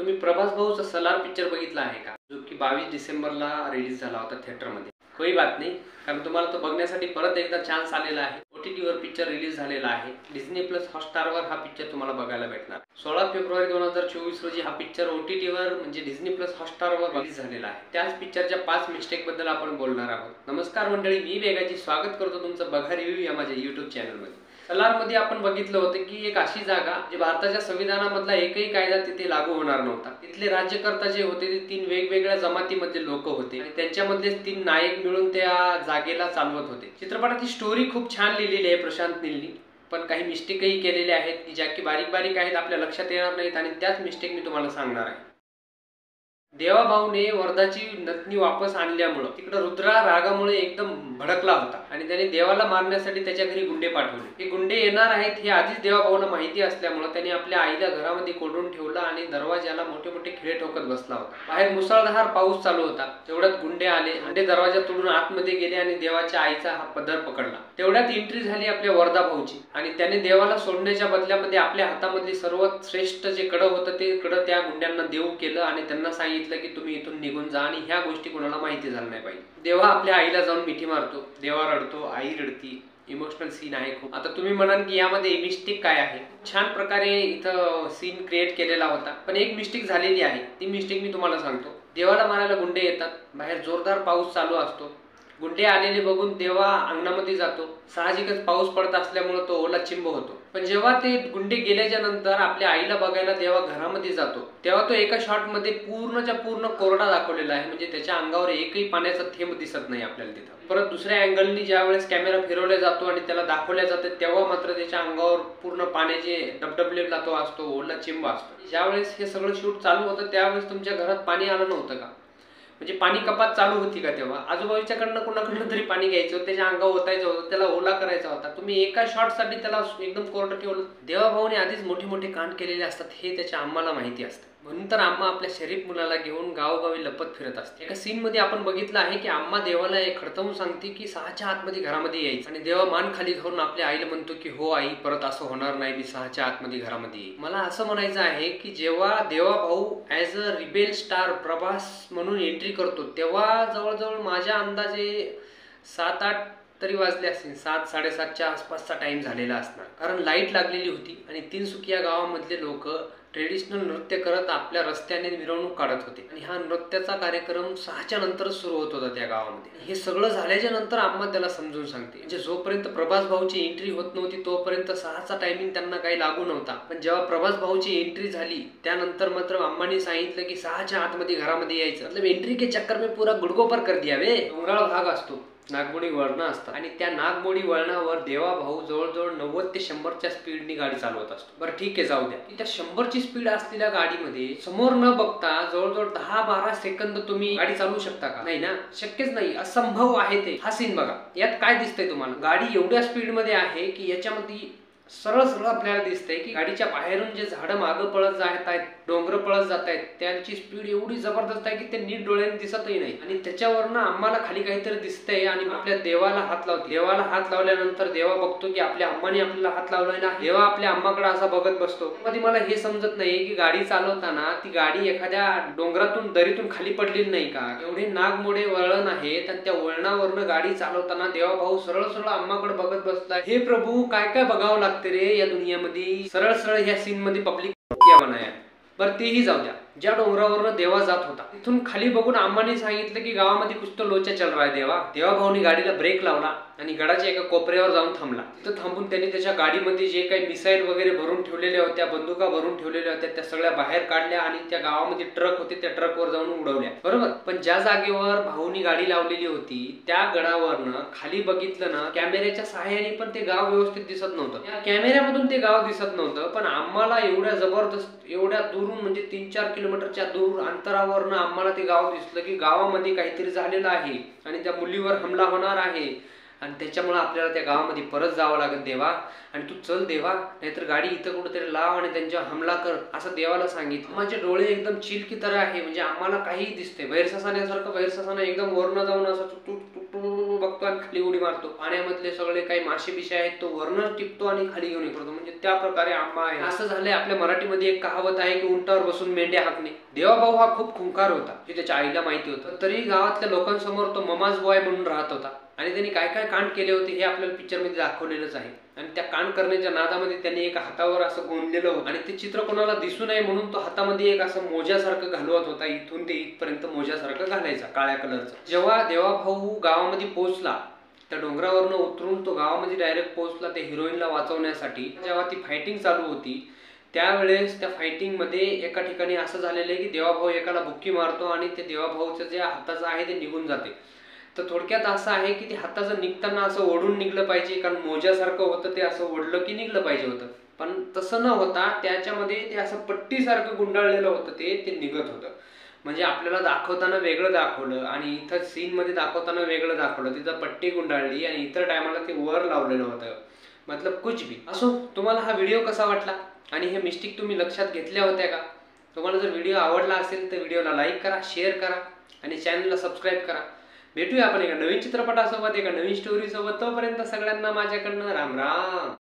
तुम्ही प्रभास भाऊचा सलार पिक्चर बघितला आहे का, जो की 22 डिसेंबरला रिलीज झाला होता थिएटरमध्ये? कोई बात नाही, कारण तुम्हाला तो बघण्यासाठी परत एकदा चान्स आलेला आहे। OTT वर पिक्चर रिलीज झालेला आहे। डिझनी प्लस हॉटस्टारवर हा पिक्चर तुम्हाला बघायला भेटणार। 16 फेब्रुवारी 2024 रोजी हा पिक्चर OTT वर म्हणजे डिझनी प्लस हॉटस्टारवर रिलीज झालेला आहे। त्याच पिक्चरच्या 5 मिस्टेक बद्दल आपण बोलणार आहोत। नमस्कार मंडळी, मी वेगाची स्वागत करतो तुमचं बघा रिव्ह्यू या माझ्या YouTube चॅनलमध्ये। सलारमध्ये आपण बघितलं होतं की एक अशी जागा जी भारताच्या संविधानामधला एकही कायदा तिथे लागू होणार नव्हता। तिथले राज्यकर्ता जे होते ते 3 वेगवेगळ्या जमातीमधले लोक होते आणि त्यांच्यामधले 3 नायक मिळून त्या जागेला चालवत होते। चित्रपटाची स्टोरी खूप छान लिहिलेली आहे प्रशांत नीलनी, पण काही मिस्टेकही केलेले आहेत की ज्या की बारीक बारीक आहेत, आपल्या लक्षात येणार नाहीत आणि त्याच मिस्टेक मी तुम्हाला सांगणार आहे। देवा भाऊने वर्धाची नथनी वापस आणल्यामुळे तिकडे रुद्रा रागामुळे एकदम भडकला होता आणि त्याने देवाला मारण्यासाठी त्याच्या घरी गुंडे पाठवले। हे गुंडे येणार आहेत हे आधीच देवा भाऊला माहिती असल्यामुळे त्याने आपल्या आईला घरामध्ये कोंडून ठेवलं आणि दरवाजाला मोठे मोठे खिळे ठोकत बसला होता। बाहेर मुसळधार पाऊस चालू होता, तेवढ्यात गुंडे आले आणि दरवाजा तोडून आतमध्ये गेले आणि देवाच्या आईचा हा पदर पकडला। तेवढ्यात एंट्री झाली आपल्या वर्धा भाऊची आणि त्याने देवाला सोडण्याच्या बदल्यामध्ये आपल्या हातामधली सर्वात श्रेष्ठ जे कडं होतं ते कडं त्या गुंड्यांना देऊ केलं आणि त्यांना सांगितलं की तुम्ही इथून निघून जा आणि ह्या गोष्टी कोणाला माहिती झालं नाही पाहिजे। देवा आपल्या आईला जाऊन मिठी मारतो, देवा रडतो, आई रडती, इमोशनल सीन आहे खूप। आता तुम्ही म्हणाल की यामध्ये मिस्टेक काय आहे? छान प्रकारे इथं सीन क्रिएट केलेला होता, पण एक मिस्टेक झालेली आहे, ती मिस्टेक मी तुम्हाला सांगतो। देवाला मारायला गुंडे येतात, बाहेर जोरदार पाऊस चालू असतो, गुंडे आलेले बघून देवा अंगणामध्ये जातो। साहजिकच पाऊस पडत असल्यामुळे तो ओला चिंब होतो, पण जेव्हा ते गुंडे गेल्याच्या नंतर आपल्या आईला बघायला देवा घरामध्ये जातो तेव्हा तो एका शॉट मध्ये पूर्णच्या पूर्ण कोरडा दाखवलेला आहे, म्हणजे त्याच्या अंगावर एकही पाण्याचा थेंब दिसत नाही आपल्याला तिथं। परत दुसऱ्या अँगलनी ज्या वेळेस कॅमेरा फिरवला जातो आणि त्याला दाखवल्या जाते तेव्हा मात्र त्याच्या अंगावर पूर्ण पाण्याचे डबडबलेला तो असतो, ओला चिंब असतो। ज्यावेळेस हे सगळं शूट चालू होतं त्यावेळेस तुमच्या घरात पाणी आलं नव्हतं का? म्हणजे पाणी कपात चालू होती का? तेव्हा आजूबाजूच्याकडनं कुणाकडनं तरी पाणी घ्यायचं, त्याच्या अंगावर ओतायचं होतं, त्याला ओला करायचा होता। तुम्ही एका शॉट साठी त्याला एकदम कोरडं ठेवलं। देवा भाऊने आधीच मोठे मोठे कांड केलेले असतात हे त्याच्या आम्हाला माहिती असतं, म्हणून तर आम्हा आपल्या शरीफ मुलाला घेऊन गावोगावी लपत फिरत असते। एका सीन मध्ये आपण बघितलं आहे की आम्हा देवाला एक खडतवून सांगते की 6च्या आतमध्ये घरामध्ये यायचं आणि देवा मान खाली घालून आपल्या आईला म्हणतो की हो आई, परत असं होणार नाही, मी 6च्या आतमध्ये घरामध्ये येईल। मला असं म्हणायचं आहे की जेव्हा देवा भाऊ as a rebel star Prabhas म्हणून एंट्री करतो तेव्हा जवळजवळ माझ्या अंदाजे 7-8 तरी वाजले असतील, 7-7:30च्या आसपासचा टाइम झालेला असणार, कारण लाईट लागलेली होती आणि तिनसुकिया गावामधले लोक ट्रेडिशनल नृत्य करत आपल्या रस्त्याने मिरवणूक काढत होते आणि हा नृत्याचा कार्यक्रम 6च्या नंतरच सुरू होत होता त्या गावामध्ये। हे सगळं झाल्याच्या नंतर आम्हा त्याला समजून सांगते, म्हणजे जोपर्यंत प्रभास भाऊची एंट्री होत नव्हती तोपर्यंत 6चा टायमिंग त्यांना काही लागू नव्हता, पण जेव्हा प्रभास भाऊची एंट्री झाली त्यानंतर मात्र अम्मांनी सांगितलं की 6च्या आतमध्ये घरामध्ये यायचं। मतलब एंट्री के चक्कर में पूरा गुडगोपर कर दिया बे। डोंगराळ भाग असतो, नागमोडी वळणं असतात आणि त्या नागमोडी वळणावर देवा भाऊ जवळजवळ 90 ते 100च्या स्पीडनी गाडी चालवत असतो। बरं ठीक आहे, जाऊ द्या, त्या 100ची स्पीड असलेल्या गाडीमध्ये समोर न बघता जवळजवळ 10-12 सेकंद तुम्ही गाडी चालवू शकता का? नाही ना, शक्यच नाही, असंभव आहे ते। हा सीन बघा, यात काय दिसतंय तुम्हाला? गाडी एवढ्या स्पीड मध्ये आहे की याच्यामध्ये सरळ सरळ आपल्याला दिसतंय की गाडीच्या बाहेरून जे झाडं मागं पळत जात आहेत, डोंगर पळत जात आहेत, त्यांची स्पीड एवढी जबरदस्त आहे की ते नीट डोळ्याने दिसतही नाही आणि त्याच्यावरनं आम्हाला खाली काहीतरी दिसतंय आणि आपल्या देवाला हात लावतो। देवाला हात लावल्यानंतर देवा बघतो की आपल्या अम्माने आपल्याला हात लावलाय ना, देवा आपल्या अम्माकडे असा बघत बसतो। मध्ये मला हे समजत नाही की गाडी चालवताना ती गाडी एखाद्या डोंगरातून दरीतून खाली पडलेली नाही का? एवढे नागमोडे वळण आहेत आणि त्या वळणावरनं गाडी चालवताना देवा भाऊ सरळ सरळ अम्माकडे बघत बसलाय। हे प्रभू, काय काय बघावं लागतं रे या दुनियामध्ये। सरळ सरळ ह्या सीन मध्ये पब्लिक बनाया। बरं तेही जाऊ द्या, ज्या डोंगरावरनं देवा जात होता तिथून खाली बघून आम्हाने सांगितलं की गावामध्ये कुछ तो लोचा चल रहा है देवा। देवा भाऊनी गाडीला ब्रेक लावला आणि गडाच्या एका कोपऱ्यावर जाऊन थांबला। तिथं थांबून त्यांनी त्याच्या गाडीमध्ये जे काही मिसाईल वगैरे भरून ठेवलेल्या होत्या, बंदुका भरून ठेवलेल्या होत्या, त्या सगळ्या बाहेर काढल्या आणि त्या गावामध्ये ट्रक होते त्या ट्रकवर जाऊन उडवल्या, बरोबर। पण ज्या जागेवर भाऊनी गाडी लावलेली होती त्या गडावरनं खाली बघितलं ना, कॅमेऱ्याच्या सहाय्याने पण ते गाव व्यवस्थित दिसत नव्हतं। त्या कॅमेऱ्यामधून ते गाव दिसत नव्हतं, पण आम्हाला एवढ्या जबरदस्त, एवढ्या दूरून म्हणजे 3-4 किलोमीटरच्या दूर अंतरावरनं आम्हाला ते गाव दिसलं की गावामध्ये काहीतरी झालेलं आहे आणि त्या मुलीवर हमला होणार आहे आणि त्याच्यामुळे आपल्याला त्या गावामध्ये परत जावं लागेल देवा, आणि तू चल देवा, नाहीतर गाडी इथं कुठेतरी लाव आणि त्यांच्यावर हमला कर, असं देवाला सांगितलं। माझे डोळे एकदम चिल की तरह आहे, म्हणजे आम्हाला काही दिसते, बहिरससाण्यासारखं। बहिरससाना एकदम वरनं जाऊन असं बघतो बघतो आणि खाली उडी मारतो, पाण्यामधले सगळे काही मासे बिशे आहेत तो वरनं टिपतो आणि खाली घेऊन येतो, म्हणजे त्या प्रकारे आंबा आहे. असं झालंय. आपल्या मराठीमध्ये एक कहावत आहे की उंटावर बसून मेंढ्या हाकणे. देवाभाऊ हा खूप खुंखार होता हे त्याच्या आईला माहिती होतं, तरी गावातल्या लोकांसमोर तो ममाज बॉय म्हणून राहत होता आणि त्यांनी काय काय कांड केले होते हे आपल्याला पिक्चर मध्ये दाखवलेलंच आहे. आणि त्या कांड करण्याच्या नादामध्ये त्यांनी एका हातावर असं गोंदलेलं होतं आणि ते चित्र कोणाला दिसू नये म्हणून तो हातामध्ये एक असं मोज्यासारखं घालवत होता. इथून ते इथपर्यंत मोज्यासारखं घालायचा काळ्या कलरचं. जेव्हा देवाभाऊ गावामध्ये पोहोचला, त्या डोंगरावरनं उतरून तो गावामध्ये डायरेक्ट पोहोचला ते हिरोईनला वाचवण्यासाठी. जेव्हा ती फायटिंग चालू होती त्यावेळेस त्या फायटिंग मध्ये एका ठिकाणी असं झालेलं आहे की देवाभाऊ एकाला बुक्की मारतो आणि ते देवाभाऊचं जे हाताचं आहे ते निघून जाते. तर थोडक्यात असं आहे की ते हाताचं निघताना असं ओढून निघलं पाहिजे, कारण मोज्यासारखं होतं ते असं ओढलं की निघलं पाहिजे होतं, पण तसं न होता त्याच्यामध्ये ते असं पट्टीसारखं गुंडाळलेलं होतं ते निघत होतं. म्हणजे आपल्याला दाखवताना वेगळं दाखवलं आणि इथं सीन मध्ये दाखवताना वेगळं दाखवलं. तिथं पट्टी गुंडाळली आणि इतर टायमाला ते वर लावलेलं होतं. मतलब कुछ भी असो. तुम्हाला हा व्हिडिओ कसा वाटला आणि हे मिस्टेक तुम्ही लक्षात घेतल्या होत्या का? तुम्हाला जर व्हिडिओ आवडला असेल तर व्हिडिओला लाईक करा, शेअर करा आणि चॅनलला सबस्क्राईब करा. भेटूया आपण एका नवीन चित्रपटासोबत, एका नवीन स्टोरी सोबत. तोपर्यंत सगळ्यांना माझ्याकडनं राम राम.